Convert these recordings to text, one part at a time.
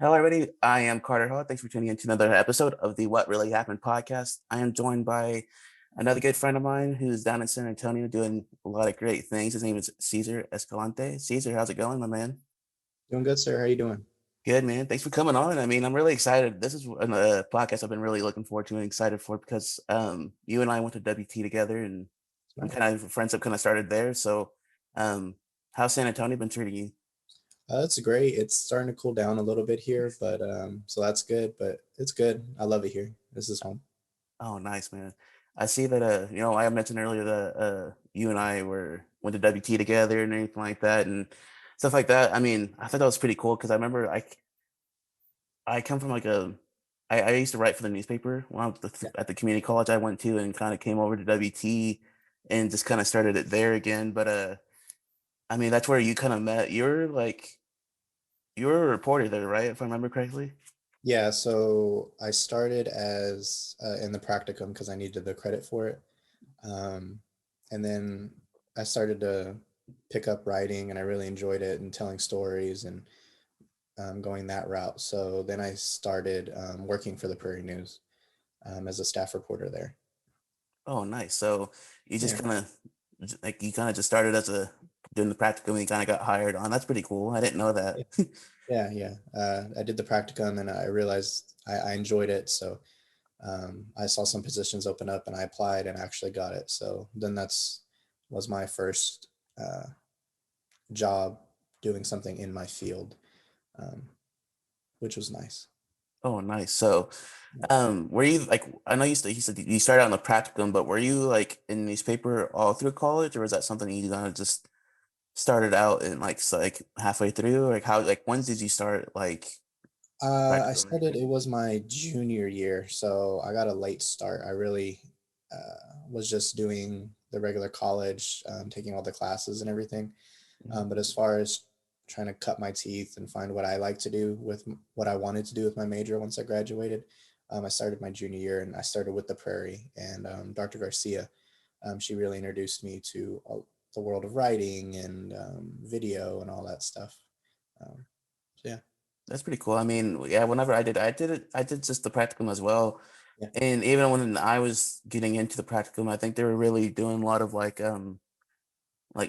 Hello, everybody. I am Carter Hall. Thanks for tuning in to another episode of the What Really Happened podcast. I am joined by another good friend of mine who's down in San Antonio doing a lot of great things. His name is Ceasar Escalante. Caesar, how's it going, my man? Doing good, sir. How you doing? Good, man. Thanks for coming on. I mean, I'm really excited. This is a podcast I've been really looking forward to and excited for because you and I went to WT together and I'm Nice. kind of friends have kind of started there. So, um, how's San Antonio been treating you? That's great. It's starting to cool down a little bit here, but so that's good. But it's good. I love it here. This is home. Oh, nice, man. I see that, I mentioned earlier that you and I went to WT together and anything like that and stuff like that. I mean, I thought that was pretty cool because I remember I come from like I used to write for the newspaper when I was Yeah. at the community college I went to and kind of came over to WT and just kind of started it there again. But I mean, that's where you kind of met. You're a reporter there, right? If I remember correctly. Yeah. So I started as in the practicum because I needed the credit for it, um, and then I started to pick up writing, and I really enjoyed it and telling stories and going that route. So then I started working for the Prairie News as a staff reporter there. Oh, nice. So you just Yeah. kind of you kind of just started as a doing the practicum and you kind of got hired on. That's pretty cool. I didn't know that. Yeah, yeah. I did the practicum and I realized I enjoyed it. So I saw some positions open up and I applied and actually got it. So then that's was my first uh, job doing something in my field, um, which was nice. Oh, nice. So, Yeah. were you like I know you said you started out in the practicum, but were you like in newspaper all through college, or was that something you kind of just started out in like halfway through? Like how like when did you start like I practicum and started, everything? it was my junior year. So I got a late start. I really was just doing the regular college, taking all the classes and everything. Mhm. But as far as trying to cut my teeth and find what I like to do with what I wanted to do with my major once I graduated, I started my junior year and I started with the Prairie and Dr. Garcia. She really introduced me to the world of writing and video and all that stuff. So yeah, That's pretty cool. I mean, yeah, whenever I did just the practicum as well. yeah, And even when I was getting into the practicum, I think they were really doing a lot of like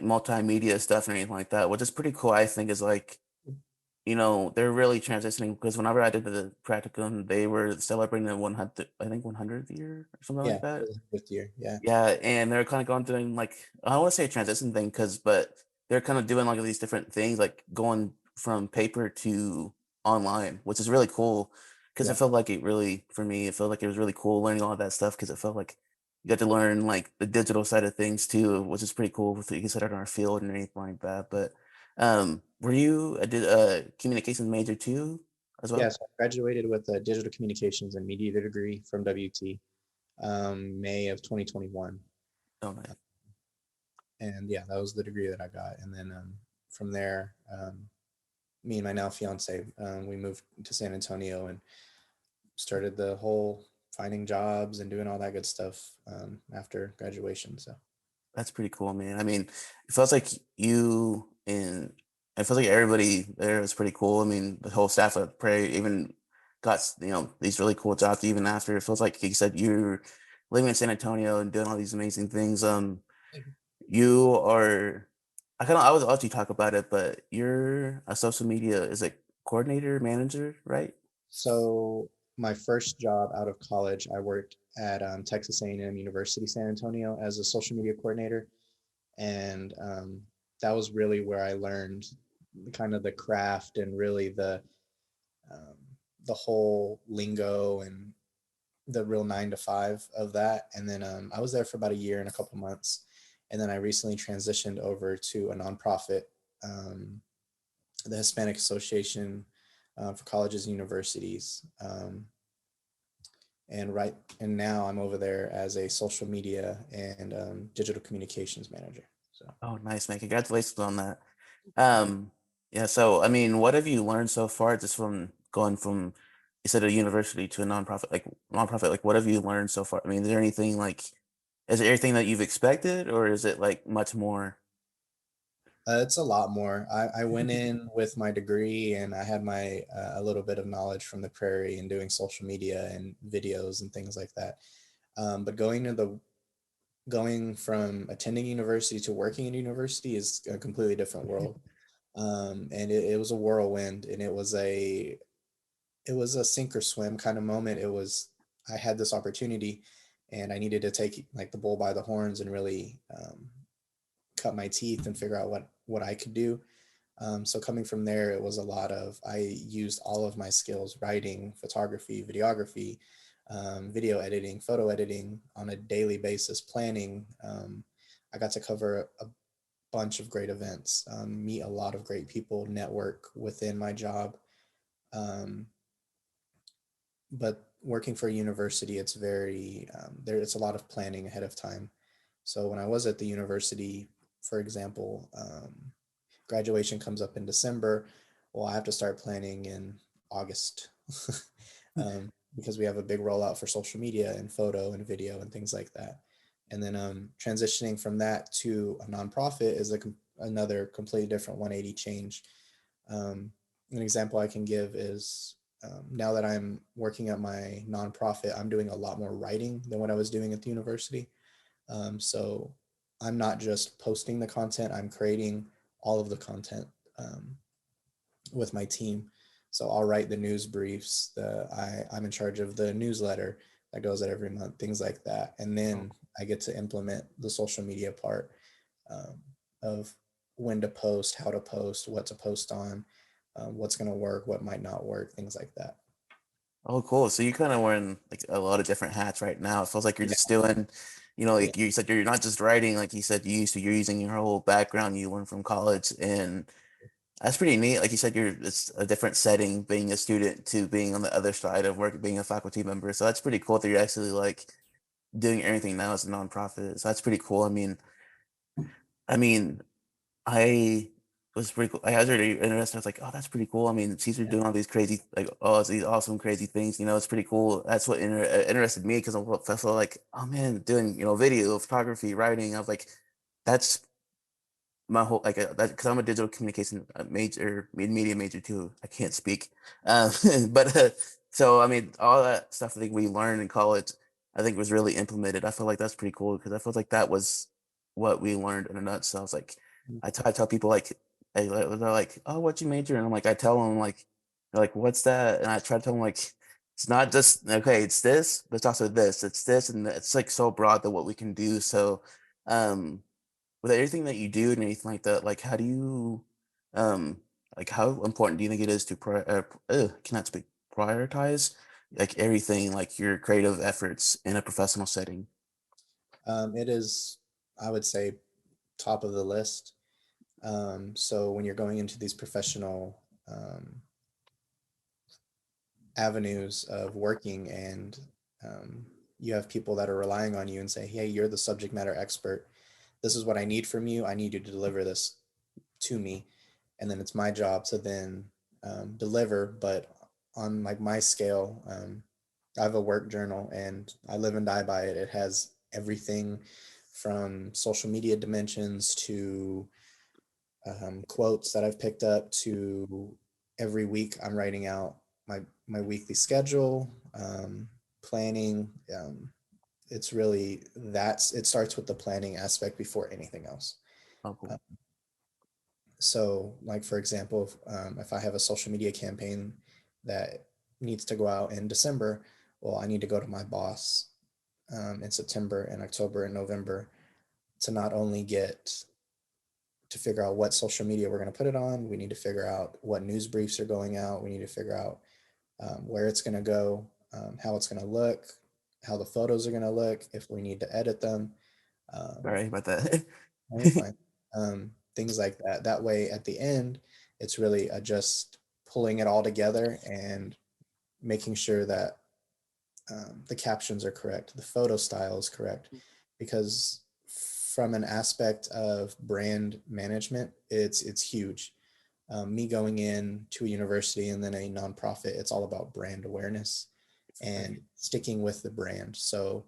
multimedia stuff and anything like that, which is pretty cool. I think is like they're really transitioning because whenever I did the practicum, they were celebrating the 100, I think 100th year or something yeah. like It that. was fifth year. Yeah, Yeah, and they're kind of going through like I don't want to say a transition thing but they're kind of doing like these different things, like going from paper to online, which is really cool because it yeah, felt like it really for me it felt like it was really cool learning all of that stuff because it felt like you got to learn like the digital side of things too, which is pretty cool with you considered our field and anything like that. But were you did a communications major too as yeah. well? So I graduated with a digital communications and media degree from WT, May of 2021. Oh, nice. And yeah, that was the degree that I got. And then from there, me and my now fiance, we moved to San Antonio and started the whole finding jobs and doing all that good stuff after graduation. So That's pretty cool, man. I mean, it feels like you and it feels like everybody there is pretty cool. I mean, the whole staff at Prairie even got these really cool jobs even after. It feels like you said you're living in San Antonio and doing all these amazing things. You are. I was about to talk about it, but you're a social media is it coordinator manager, right? so my first job out of college, I worked at Texas A&M University San Antonio as a social media coordinator, and that was really where I learned kind of the craft and really um, the whole lingo and the real 9 to 5 of that. And then I was there for about a year and a couple months. And then I recently transitioned over to a nonprofit, um, the Hispanic Association for Colleges and Universities. And now I'm over there as a social media and digital communications manager. So Oh, nice, man. Congratulations on that. Um, yeah, so I mean, what have you learned so far just from going from you said a university to a nonprofit, like what have you learned so far? I mean, is there anything like is it everything that you've expected or is it like much more? It's a lot more. I went in with my degree and I had my a little bit of knowledge from the prairie and doing social media and videos and things like that. But going from attending university to working in university is a completely different world. And it was a whirlwind, and it was a sink or swim kind of moment. I had this opportunity, and I needed to take like the bull by the horns and really cut my teeth and figure out what I could do. So coming from there, it was a lot of I used all of my skills: writing, photography, videography, video editing, photo editing on a daily basis, planning. I got to cover a bunch of great events, meet a lot of great people, network within my job. Um, but working for a university, it's very there. It's a lot of planning ahead of time. So when I was at the university, for example, graduation comes up in December. Well, I have to start planning in August because we have a big rollout for social media and photo and video and things like that. And then transitioning from that to a nonprofit is another completely different 180 change. An example I can give is now that I'm working at my nonprofit, I'm doing a lot more writing than what I was doing at the university. So I'm not just posting the content, I'm creating all of the content with my team. So I'll write the news briefs. I'm in charge of the newsletter that goes out every month, things like that. And Oh, then I get to implement the social media part um, of when to post, how to post, what to post on, what's going to work, what might not work, things like that. oh, cool. So you kind of wearing like a lot of different hats right now. It feels like you're Yeah. just doing, Yeah. like you said, you're not just writing, like you said, you used to, you're using your whole background you learned from college. And that's pretty neat. Like you said, it's a different setting being a student to being on the other side of work, being a faculty member. So that's pretty cool that you're actually like doing everything now as a nonprofit. So that's pretty cool. I mean, I was pretty cool. I was really interested. I was like, oh, that's pretty cool. I mean, Caesar Yeah. doing all these crazy, like, oh, it's these awesome, crazy things. It's pretty cool. That's what interested me because I felt like, oh man, doing video, photography, writing. I was like, that's my whole like that because I'm a digital communication major, media major too. I can't speak, um, but so I mean, all that stuff I think we learned in college, I think was really implemented. I feel like that's pretty cool because I felt like that was what we learned in a nutshell. It's like I tell people like they're like, oh, what you major? And I'm like, I tell them like, they're like, what's that? And I try to tell them like, it's not just okay, it's this, but it's also this, it's this, and it's like so broad that what we can do. So, um with everything that you do and anything like that, like how do you, um, like how important do you think it is to cannot speak, prioritize like everything, like your creative efforts in a professional setting? It is, I would say, top of the list. So when you're going into these professional avenues of working and you have people that are relying on you and say, hey, you're the subject matter expert. This is what I need from you. I need you to deliver this to me. And then it's my job to then deliver. But on like my scale, I have a work journal and I live and die by it. It has everything from social media dimensions to quotes that I've picked up to every week I'm writing out my weekly schedule, planning. It's really it starts with the planning aspect before anything else. Oh, Uh, cool. so, like for example, if I have a social media campaign that needs to go out in December, well, I need to go to my boss in September and October and November to not only get to figure out what social media we're going to put it on. We need to figure out what news briefs are going out. We need to figure out where it's going to go, how it's going to look, how the photos are going to look, if we need to edit them. Um, Sorry about that. oh, you're fine. Things like that. That way, at the end, it's really just pulling it all together and making sure that the captions are correct, the photo style is correct, because from an aspect of brand management, it's huge. Me going in to a university and then a nonprofit, it's all about brand awareness For and sticking with the brand. So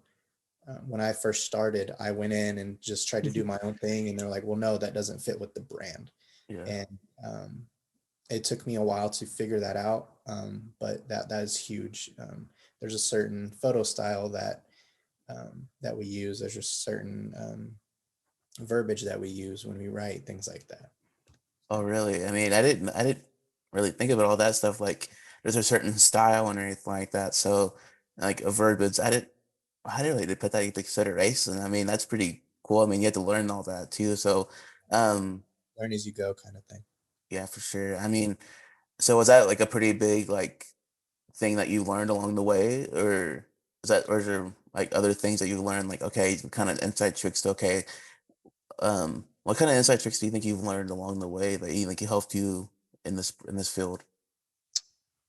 when I first started, I went in and just tried to do my own thing, and they're like, "Well, no, that doesn't fit with the brand." Yeah. And it took me a while to figure that out, but that is huge. There's a certain photo style that we use. There's just certain verbiage that we use when we write things like that. Oh, really? I mean, I didn't really think about all that stuff. Like, there's a certain style and everything like that. So, like a verbiage, I didn't really put that into consideration. I mean, that's pretty cool. I mean, you have to learn all that too. So, um, Learn as you go, kind of thing. yeah, for sure. I mean, so was that like a pretty big like thing that you learned along the way, or is there like other things that you learned? Like, okay, kind of inside tricks. Okay, what kind of inside tricks do you think you've learned along the way that you think helped you in this field?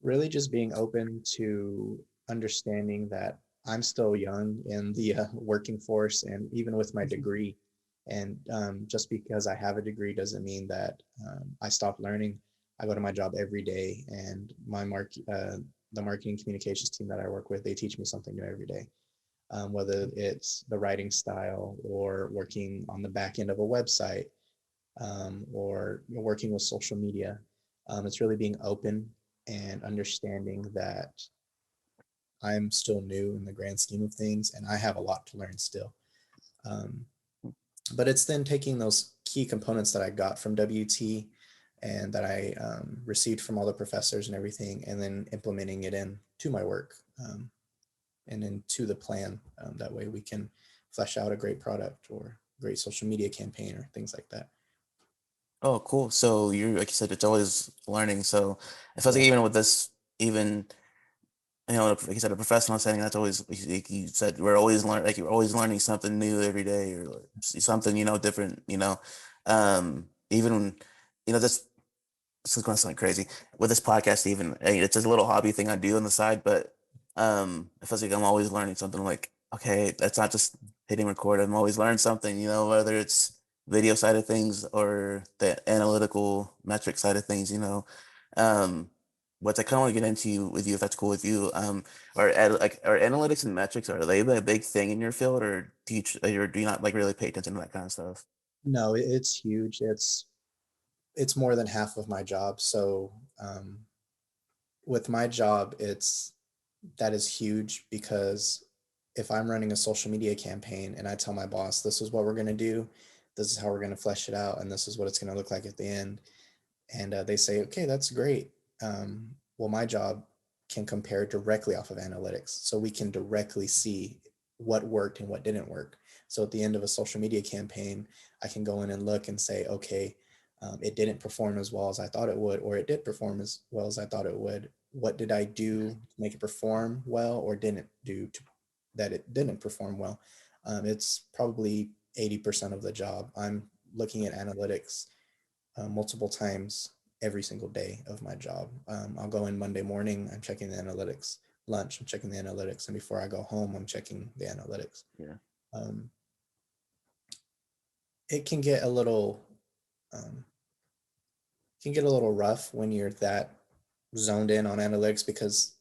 Really just being open to understanding that I'm still young in the working force, and even with my Mhm. degree. And just because I have a degree doesn't mean that I stop learning. I go to my job every day, and the marketing communications team that I work with, they teach me something new every day. Whether it's the writing style or working on the back end of a website, or working with social media. It's really being open and understanding that I'm still new in the grand scheme of things, and I have a lot to learn still. Um, but it's then taking those key components that I got from WT and that I received from all the professors and everything, and then implementing it into my work, and into the plan. That way we can flesh out a great product or great social media campaign or things like that. Oh, cool. So you're like you said, it's always learning. So it feels like Correct. even with this, even like you said, a professional setting, that's always like you said, we're always learning. Like you're always learning something new every day, or like, something different. Even when, this is going to sound crazy with this podcast. Even it's just a little hobby thing I do on the side, but it feels like I'm always learning something. Like, okay, that's not just hitting record. I'm always learning something. Whether it's video side of things or the analytical metric side of things. Um, what I kind of want to get into with you, if that's cool with you. Are analytics and metrics, are they a big thing in your field, or do you not like really pay attention to that kind of stuff? No, it's huge. It's more than half of my job. So with my job, it's that is huge, because if I'm running a social media campaign and I tell my boss, this is what we're going to do, this is how we're going to flesh it out, and this is what it's going to look like at the end, and they say, okay, that's great. Well, my job can compare directly off of analytics, so we can directly see what worked and what didn't work. So at the end of a social media campaign, I can go in and look and say, okay, it didn't perform as well as I thought it would, or it did perform as well as I thought it would. What did I do to make it perform well, or didn't do to, that it didn't perform well? It's probably 80% of the job. I'm looking at analytics multiple times every single day of my job. I'll go in Monday morning, I'm checking the analytics. Lunch, I'm checking the analytics. And before I go home, I'm checking the analytics. Yeah. Um, it can get a little um, rough when you're that zoned in on analytics, because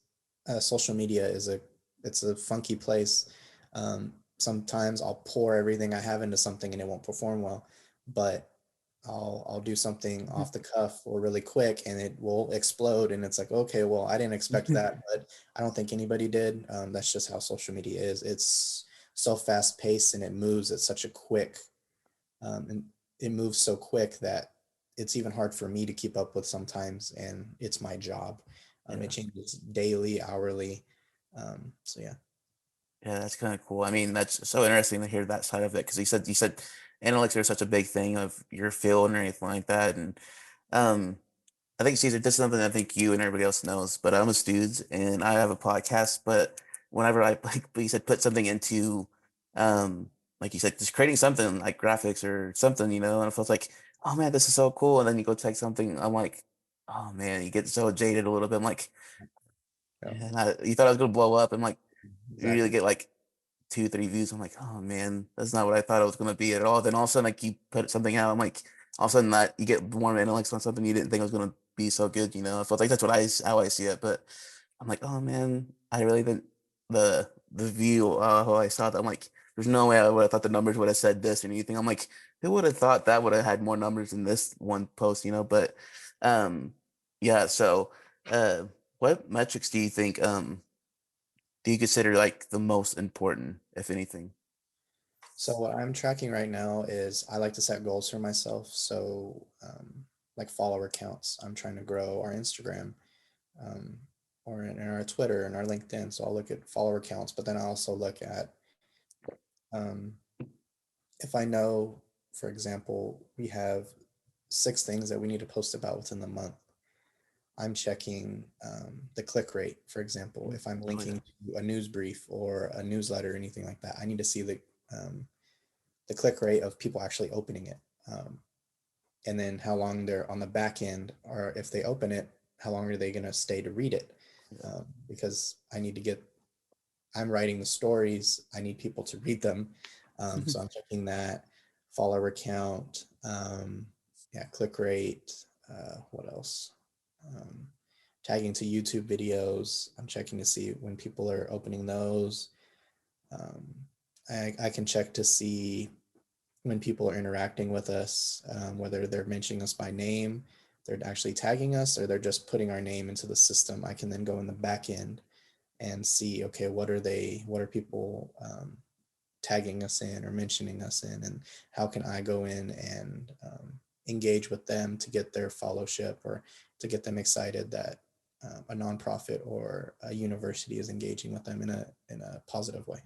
social media it's a funky place. Sometimes I'll pour everything I have into something and it won't perform well, but I'll do something off the cuff or really quick and it will explode, and it's like, okay, well, I didn't expect that, but I don't think anybody did. That's just how social media is. It's so fast paced and it moves at such a quick and it moves so quick that it's even hard for me to keep up with sometimes, and it's my job. It Yeah. changes daily, hourly. So yeah. Yeah, that's kind of cool. I mean, that's so interesting to hear that side of it, because you said analytics are such a big thing of your field and everything like that. And um, I think Caesar, this is something I think you and everybody else knows, but I'm a student and I have a podcast. But whenever I like you said put something into like you said, just creating something like graphics or something, and it feels like, oh man, this is so cool. And then you go check something, I'm like, oh man, you get so jaded a little bit. I'm like, Yeah, man, you thought I was gonna blow up. And like you really exactly. get like two, three views. I'm like, oh man, that's not what I thought it was gonna be at all. Then all of a sudden, like you put something out, I'm like, all of a sudden that you get more analytics on something you didn't think was gonna be so good. I felt like that's how I see it. But I'm like, oh man, I really didn't the view how I saw that. I'm like, there's no way I would have thought the numbers would have said this or anything. I'm like, who would have thought that would have had more numbers than this one post, you know? But um, yeah. So, uh, what metrics do you consider like the most important, if anything? So what I'm tracking right now is I like to set goals for myself. So like follower counts, I'm trying to grow our Instagram, um, or in our Twitter and our LinkedIn. So I'll look at follower counts, but then I also look at um, if I know, for example, we have 6 things that we need to post about within the month. I'm checking the click rate, for example. If I'm Oh yeah. linking to a news brief or a newsletter or anything like that, I need to see the click rate of people actually opening it. And then how long they're on the back end, or if they open it, how long are they going to stay to read it? Because I need to get, I'm writing the stories, I need people to read them. Yeah. So I'm checking that, follower count, yeah, click rate, what else? Um, Tagging to YouTube videos, I'm checking to see when people are opening those. Um, I can check to see when people are interacting with us, whether they're mentioning us by name, they're actually tagging us, or they're just putting our name into the system. I can then go in the back end and see, okay, what are people tagging us in or mentioning us in, and how can I go in and engage with them to get their fellowship or to get them excited that a nonprofit or a university is engaging with them in a positive way.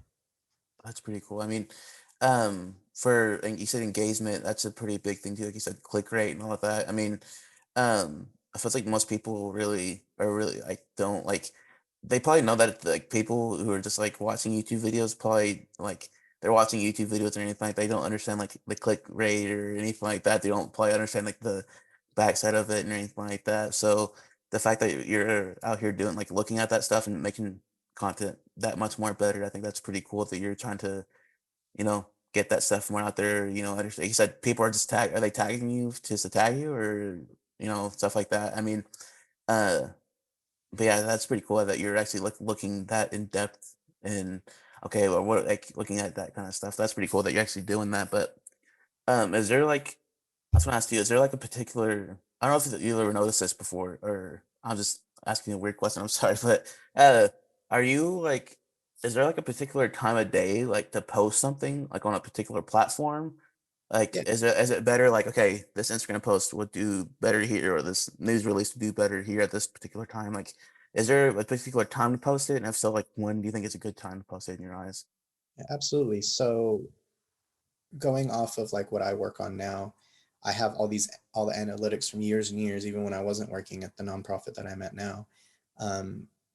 That's pretty cool. I mean, and you said engagement, that's a pretty big thing too. Like you said, click rate and all of that. I mean, I feel like most people really like don't like. They probably know that like people who are just like watching YouTube videos probably like they're watching YouTube videos or anything like they don't understand like the click rate or anything like that. They don't probably understand like the backside of it and anything like that. So the fact that you're out here doing like looking at that stuff and making content that much more better, I think that's pretty cool that you're trying to, you know, get that stuff more out there. You know, understand. You said people are just are they tagging you just to tag you or, you know, stuff like that. I mean, uh, but yeah, that's pretty cool that you're actually like looking that in depth and okay, well, what like looking at that kind of stuff. That's pretty cool that you're actually doing that. But is there like I was gonna ask you, is there like a particular I don't know if you ever noticed this before, or I'm just asking a weird question, I'm sorry, but are you like is there like a particular time of day like to post something like on a particular platform? Like Yeah, is it better like okay, this Instagram post would do better here or this news release would do better here at this particular time? Like is there a particular time to post it? And if so, like when do you think it's a good time to post it in your eyes? absolutely. So going off of like what I work on now, I have all the analytics from years and years, even when I wasn't working at the nonprofit that I'm at now.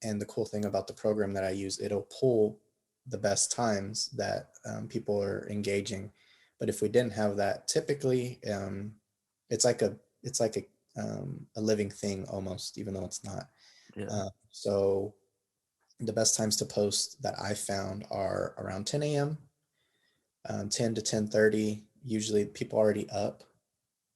And the cool thing about the program that I use, it'll pull the best times that people are engaging. But if we didn't have that, typically it's like a living thing almost, even though it's not. Yeah. So the best times to post that I found are around 10 a.m., 10 to 10:30. Usually people already up.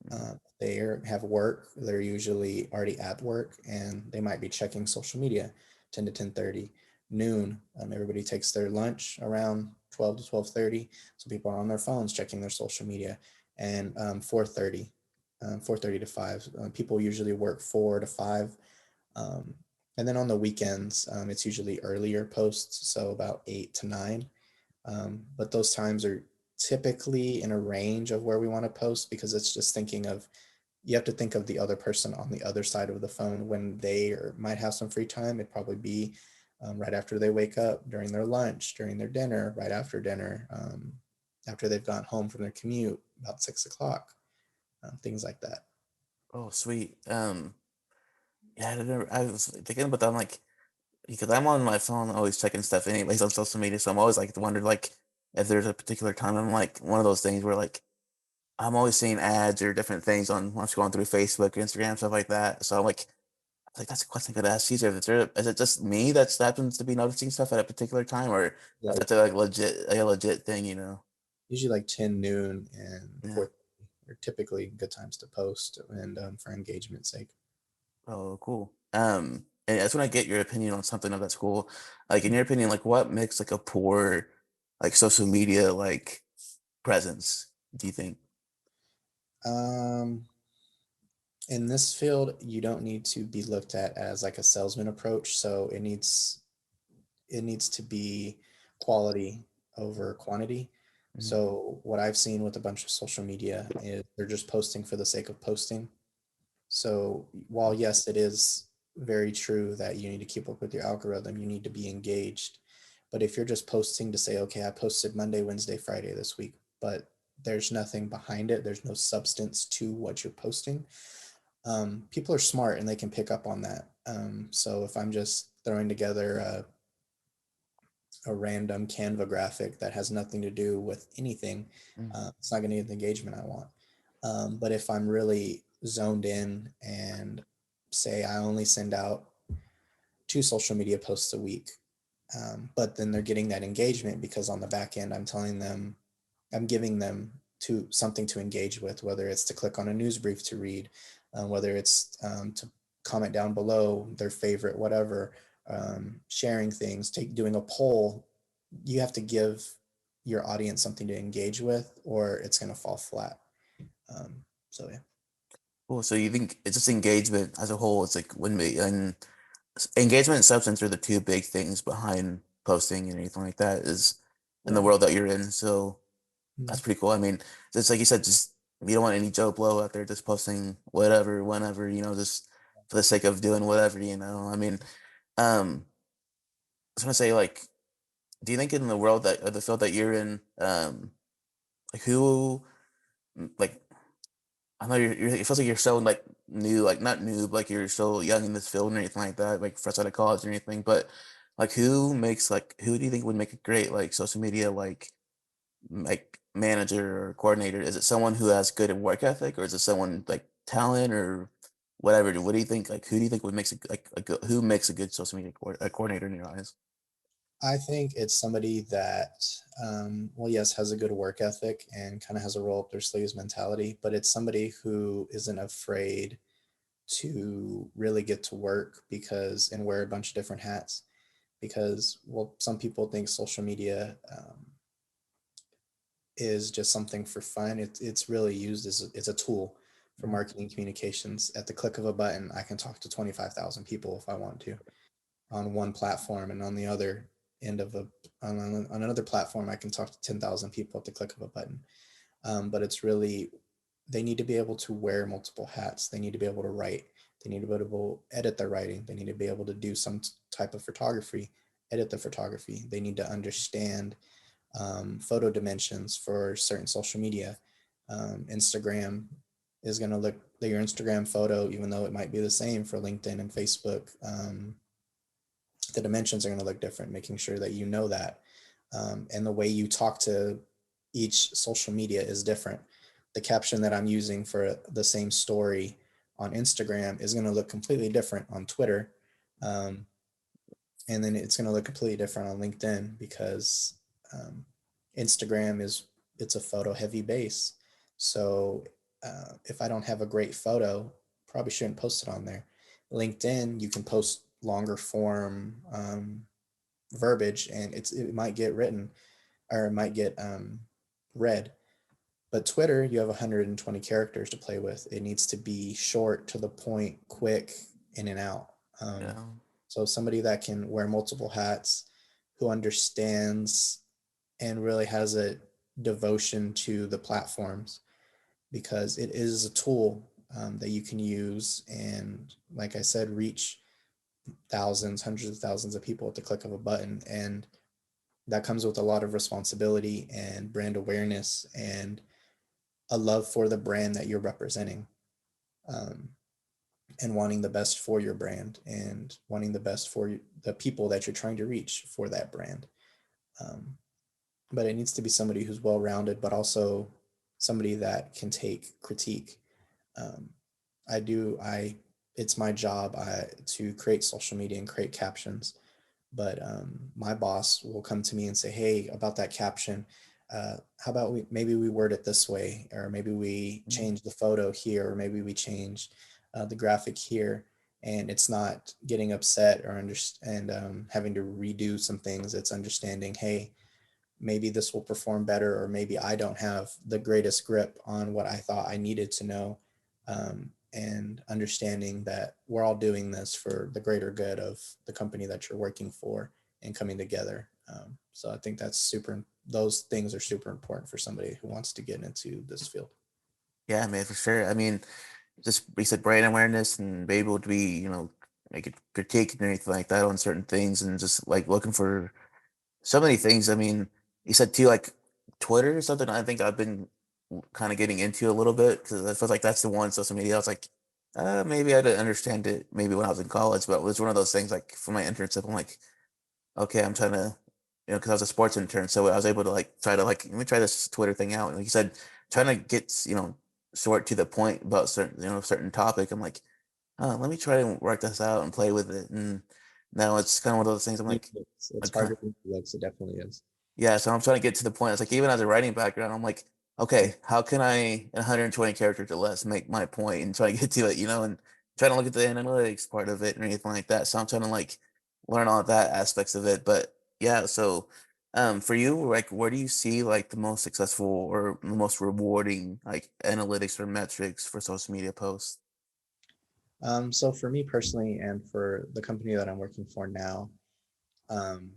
Mhm. They have work. They're usually already at work, and they might be checking social media. 10 to 10:30. Noon. Everybody takes their lunch around 12 to 12:30. So people are on their phones checking their social media. And 4:30. 4:30 to 5. People usually work 4 to 5. Um, and then on the weekends, it's usually earlier posts, so about 8 to 9. But those times are typically in a range of where we want to post, because it's just thinking of, you have to think of the other person on the other side of the phone when they might have some free time. It'd probably be right after they wake up, during their lunch, during their dinner, right after dinner, after they've gone home from their commute, about 6 o'clock, things like that. Oh, sweet. Yeah, I was thinking about that. I'm like, because I'm on my phone always checking stuff anyways on social media, so I'm always like wondering like if there's a particular time. I'm like one of those things where like I'm always seeing ads or different things on once going through Facebook, Instagram, stuff like that. So I'm like that's a question I could ask Caesar. Is it just me that happens to be noticing stuff at a particular time, or is Like that like legit thing? You know? usually like 10 noon and Yeah. 4 are typically good times to post, and for engagement sake. Oh, cool. And I just want to get your opinion on something of that school. Like, in your opinion, like, what makes like a poor like social media like presence, do you think? Um, in this field, you don't need to be looked at as like a salesman approach. So it needs to be quality over quantity. Mhm. So what I've seen with a bunch of social media is they're just posting for the sake of posting. So while yes, it is very true that you need to keep up with your algorithm, you need to be engaged. But if you're just posting to say, okay, I posted Monday, Wednesday, Friday this week, but there's nothing behind it, there's no substance to what you're posting, people are smart and they can pick up on that. So if I'm just throwing together a random Canva graphic that has nothing to do with anything, Mhm. it's not going to get the engagement I want. But if I'm really zoned in and say I only send out 2 social media posts a week, but then they're getting that engagement because on the back end, I'm giving them to something to engage with, whether it's to click on a news brief to read, whether it's to comment down below their favorite, whatever, sharing things, doing a poll. You have to give your audience something to engage with, or it's going to fall flat. So yeah. Cool. So you think it's just engagement as a whole? It's like when we and engagement and substance are the two big things behind posting and anything like that is in the Yeah. world that you're in. So that's Mm. pretty cool. I mean, just like you said, just you don't want any Joe Blow out there just posting whatever, whenever, just for the sake of doing whatever. I mean, I was gonna say like, do you think in the world that or the field that you're in, like who like I know it feels like you're so like new, like not new, but like you're so young in this field and anything like that, like fresh out of college or anything. But like, who do you think would make a great like social media like manager or coordinator? Is it someone who has good work ethic, or is it someone like talent or whatever? What do you think? Like, who do you think would makes a good, who makes a good social media coordinator in your eyes? I think it's somebody that, well, yes, has a good work ethic and kind of has a roll up their sleeves mentality, but it's somebody who isn't afraid to really get to work because and wear a bunch of different hats. Because, well, some people think social media is just something for fun. It's really used as it's a tool for Mhm. marketing communications. At the click of a button, I can talk to 25,000 people if I want to on one platform, and on the other end of on another platform, I can talk to 10,000 people at the click of a button. But it's really they need to be able to wear multiple hats. They need to be able to write. They need to be able to edit their writing. They need to be able to do some type of photography, edit the photography. They need to understand photo dimensions for certain social media. Instagram is going to look your Instagram photo, even though it might be the same for LinkedIn and Facebook. The dimensions are going to look different, making sure that you know that. And the way you talk to each social media is different. The caption that I'm using for the same story on Instagram is going to look completely different on Twitter. Um, and then it's going to look completely different on LinkedIn because um, Instagram it's a photo heavy base. So if I don't have a great photo, probably shouldn't post it on there. LinkedIn, you can post longer form verbiage, and it might get written or it might get read. But Twitter, you have 120 characters to play with. It needs to be short, to the point, quick, in and out. Um, Yeah. so somebody that can wear multiple hats, who understands and really has a devotion to the platforms because it is a tool that you can use and, like I said, reach thousands, hundreds of thousands of people at the click of a button. And that comes with a lot of responsibility and brand awareness and a love for the brand that you're representing, um, and wanting the best for your brand and wanting the best for the people that you're trying to reach for that brand. Um, but it needs to be somebody who's well rounded, but also somebody that can take critique. Um, I it's my job to create social media and create captions, but my boss will come to me and say, hey, about that caption, how about maybe we word it this way, or maybe we Mhm. change the photo here, or maybe we change the graphic here. And it's not getting upset or having to redo some things. It's understanding, hey, maybe this will perform better, or maybe I don't have the greatest grip on what I thought I needed to know. And understanding that we're all doing this for the greater good of the company that you're working for and coming together. So I think that's super, those things are super important for somebody who wants to get into this field. Yeah, man, for sure. I mean, just we said brand awareness and be able to be, make a critique and anything like that on certain things, and just like looking for so many things. I mean, you said too, like Twitter or something. I think I've been kind of getting into a little bit because I feel like that's the one social media. I was like, maybe I didn't understand it maybe when I was in college, but it was one of those things like for my internship. I'm like, okay, I'm trying to, because I was a sports intern, so I was able to like try to like let me try this Twitter thing out. And like you said, trying to get short to the point about certain topic. I'm like, let me try to work this out and play with it. And now it's kind of one of those things. I'm like, It's I'm harder trying. than it looks. It definitely is. Yeah, so I'm trying to get to the point. It's like even as a writing background, I'm like, okay, how can I in 120 characters or less make my point and try to get to it, and trying to look at the analytics part of it or anything like that. So I'm trying to like learn all that aspects of it. But yeah, so for you, like where do you see like the most successful or the most rewarding like analytics or metrics for social media posts? So for me personally, and for the company that I'm working for now, um,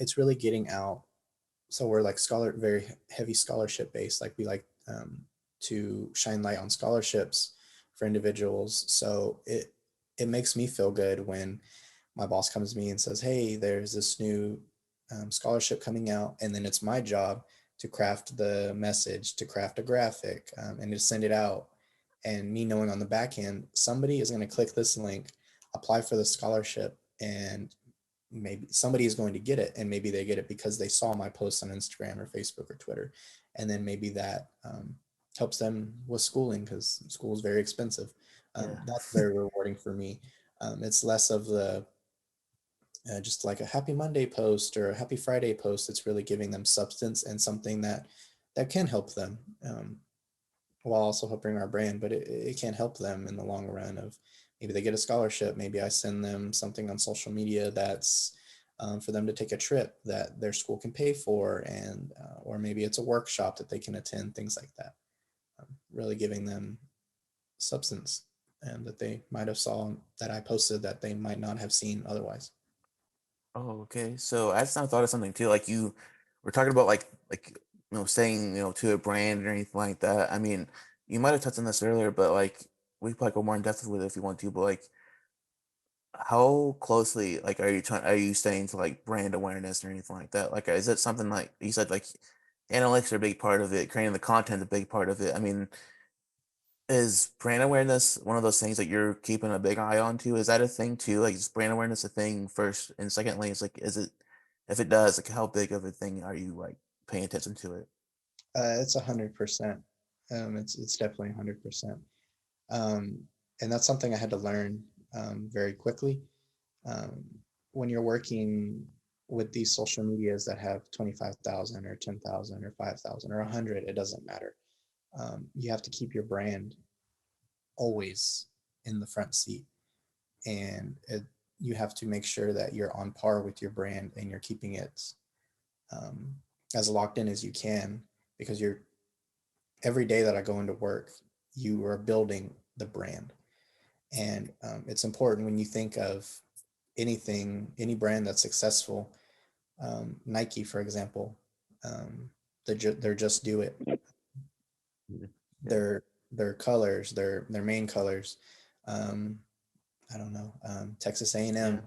it's really getting out. So we're like very heavy scholarship based. Like we like to shine light on scholarships for individuals. So it makes me feel good when my boss comes to me and says, "Hey, there's this new scholarship coming out," and then it's my job to craft the message, to craft a graphic, and to send it out. And me knowing on the back end, somebody is going to click this link, apply for the scholarship, and maybe somebody is going to get it, and maybe they get it because they saw my post on Instagram or Facebook or Twitter, and then maybe that helps them with schooling because school is very expensive. Yeah. That's very rewarding for me. It's less of the just like a happy Monday post or a happy Friday post. It's really giving them substance and something that can help them, while also helping our brand. But it can help them in the long run. Of maybe they get a scholarship, maybe I send them something on social media that's for them to take a trip that their school can pay for, and or maybe it's a workshop that they can attend, things like that. Really giving them substance, and that they might have saw that I posted that they might not have seen otherwise. Oh, okay. So I just now thought of something too. Like you were talking about like saying, to a brand or anything like that. I mean, you might have touched on this earlier, but like we could probably go more in depth with it if you want to, but like how closely like are you staying to like brand awareness or anything like that? Like is it something like you said like analytics are a big part of it, creating the content a big part of it. I mean, is brand awareness one of those things that you're keeping a big eye on too? Is that a thing too? Like, is brand awareness a thing first? And secondly, it's like, is it, if it does, like, how big of a thing are you like paying attention to it? It's 100%. It's definitely 100%. Um, and that's something I had to learn very quickly. Um, when you're working with these social medias that have 25,000 or 10,000 or 5,000 or 100, it doesn't matter. You have to keep your brand always in the front seat, and you have to make sure that you're on par with your brand and you're keeping it um, as locked in as you can, because you're every day that I go into work, you are building the brand. And it's important when you think of anything, any brand that's successful. Nike, for example, they're just do it. Mhm. Yeah, Their colors, their main colors. Um, I don't know. Texas yeah, A&M,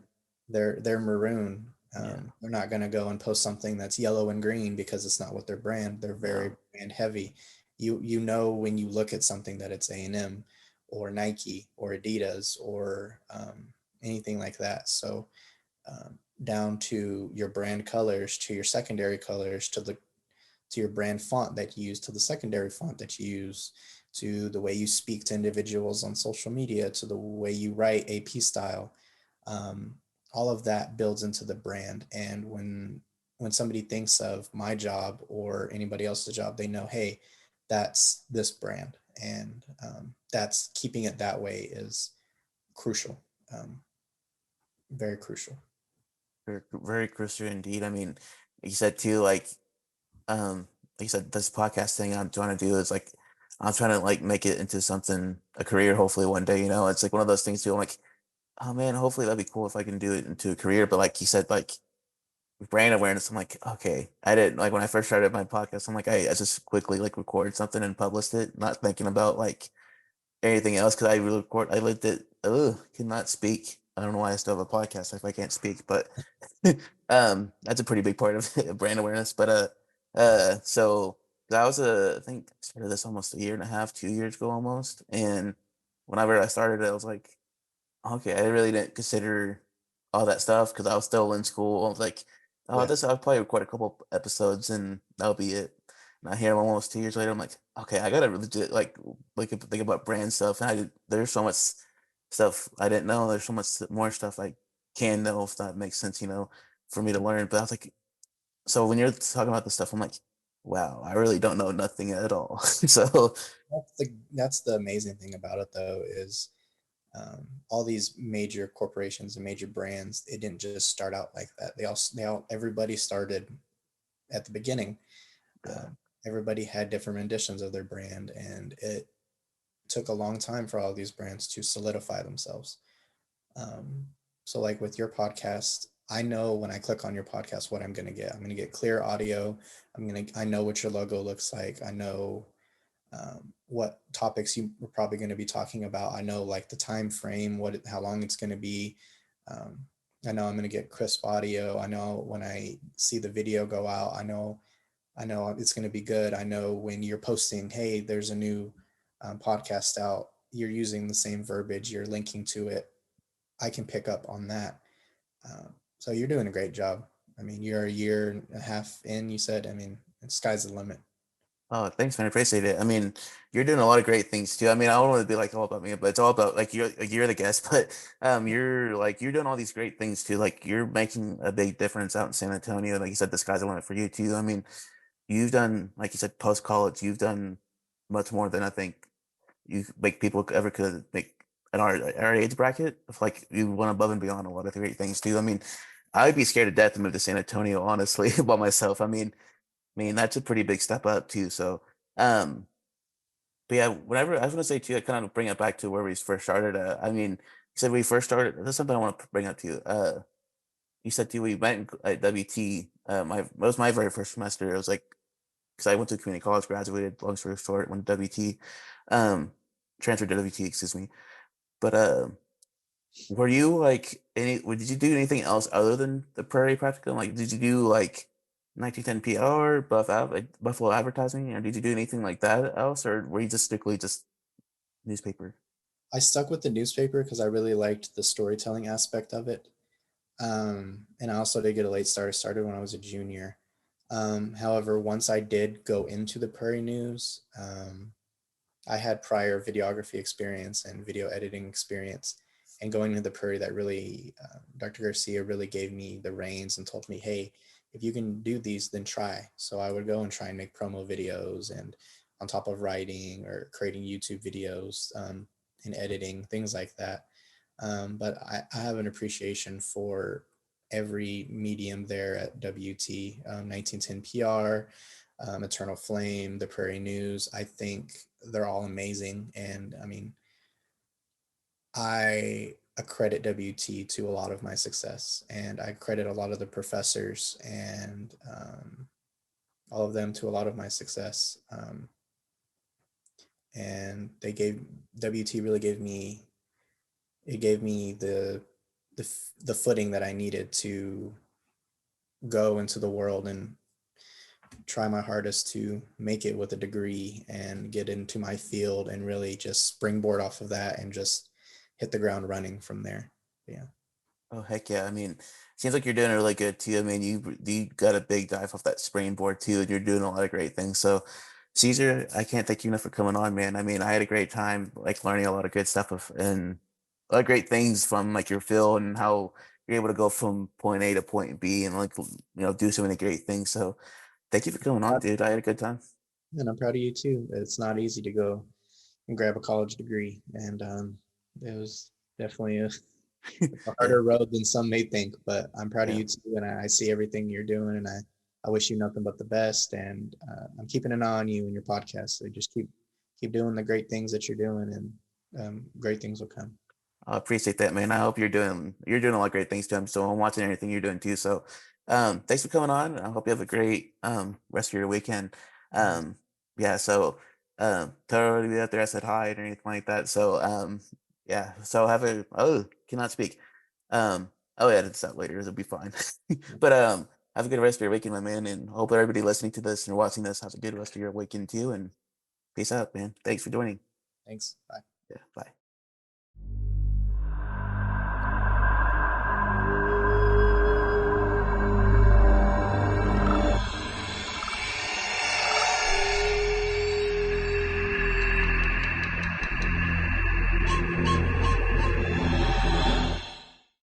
they're maroon. yeah. They're not going to go and post something that's yellow and green because it's not what their brand. They're very No, brand heavy. You know when you look at something that it's A&M or Nike or Adidas or anything like that. So down to your brand colors, to your secondary colors, to your brand font that you use, to the secondary font that you use, to the way you speak to individuals on social media, to the way you write AP style. Um, all of that builds into the brand. And when somebody thinks of my job or anybody else's job, they know, hey, that's this brand, and that's keeping it that way is crucial, um, very crucial. very, very crucial indeed. I mean, you said too, like. like you said, this podcast thing I'm trying to do is like I'm trying to like make it into something a career. Hopefully one day, it's like one of those things too. I'm like, oh man, hopefully that'd be cool if I can do it into a career. But like you said, like brand awareness, I'm like, okay, I didn't like when I first started my podcast. I'm like, I just quickly like recorded something and published it, not thinking about like anything else because I really record. I lived it. Cannot speak. I don't know why I still have a podcast if I can't speak, but that's a pretty big part of brand awareness. But so that was I think I started this almost a year and a half, 2 years ago almost. And whenever I started it, I was like, okay, I really didn't consider all that stuff because I was still in school. I was like, oh, Yeah, this I'll probably record a couple episodes and that'll be it. Now here, almost 2 years later, I'm like, okay, I gotta legit like think about brand stuff. And there's so much stuff I didn't know. There's so much more stuff I can know if that makes sense, for me to learn. But I was like, so when you're talking about this stuff, I'm like, wow, I really don't know nothing at all. So that's the amazing thing about it though is all these major corporations and major brands. It didn't just start out like that. They all everybody started at the beginning. yeah. Everybody had different renditions of their brand, and it took a long time for all these brands to solidify themselves. Um, so, like with your podcast, I know when I click on your podcast what I'm going to get. I'm going to get clear audio. I know what your logo looks like. I know what topics you are probably going to be talking about. I know like the time frame, how long it's going to be. Um, I know I'm going to get crisp audio. I know when I see the video go out, I know it's going to be good. I know when you're posting, hey, there's a new podcast out, you're using the same verbiage, you're linking to it. I can pick up on that. So you're doing a great job. I mean, you're a year and a half in, you said. I mean, the sky's the limit. Oh, thanks, man. I appreciate it. I mean, you're doing a lot of great things too. I mean, I don't want to be like all about me, but it's all about like you're the guest, but you're doing all these great things too. Like you're making a big difference out in San Antonio. Like you said, the sky's the limit for you too. I mean, you've done like you said, post college, you've done much more than I think you like people ever could make in our age bracket. If like you went above and beyond a lot of great things too. I mean, I'd be scared to death to move to San Antonio, honestly, by myself. I mean, that's a pretty big step up too. So, um, but yeah, whenever I was gonna say too, I kind of bring it back to where we first started. I mean, you said we first started. That's something I want to bring up to you. You said too we met at WT. It was my very first semester. It was like because I went to community college, graduated. Long story short, went to WT, um, transferred to WT. Excuse me. But were you like did you do anything else other than the Prairie practicum? Like, did you do like 1910 PR, like Buffalo Advertising, or did you do anything like that else, or were you just strictly just newspaper? I stuck with the newspaper because I really liked the storytelling aspect of it. And I also did get a late start. I started when I was a junior. However, once I did go into the Prairie News, I had prior videography experience and video editing experience. And going to the Prairie, that really, Dr. Garcia really gave me the reins and told me, hey, if you can do these, then try. So I would go and try and make promo videos and on top of writing or creating YouTube videos and editing, things like that. But I have an appreciation for every medium there at WT, 1910 PR, Eternal Flame, the Prairie News. I think they're all amazing. And I mean, I accredit WT to a lot of my success, and I credit a lot of the professors and all of them to a lot of my success. And they gave WT really gave me the footing that I needed to go into the world and try my hardest to make it with a degree and get into my field and really just springboard off of that and just hit the ground running from there. Yeah. Oh heck yeah! I mean, seems like you're doing really good too. I mean, you got a big dive off that springboard too, and you're doing a lot of great things. So, Caesar, I can't thank you enough for coming on, man. I mean, I had a great time, like learning a lot of good stuff and a lot of great things from like your field and how you're able to go from point A to point B and like do so many great things. So, thank you for coming on, dude. I had a good time. And I'm proud of you too. It's not easy to go and grab a college degree, and it was definitely a Yeah. harder road than some may think. But I'm proud of Yeah. you too, and I see everything you're doing, and I wish you nothing but the best, and I'm keeping an eye on you and your podcast. So just keep doing the great things that you're doing, and great things will come. I appreciate that, man. I hope you're doing a lot of great things too. So I'm watching everything you're doing too. So thanks for coming on. I hope you have a great rest of your weekend. Mhm. Um yeah, so tell everybody out there I said hi or anything like that. So yeah, so have a cannot speak. I'll edit this out later, it'll be fine. But have a good rest of your weekend, my man, and hope everybody listening to this and watching this has a good rest of your weekend too. And peace out, man. Thanks for joining. Thanks. Bye. Yeah, bye.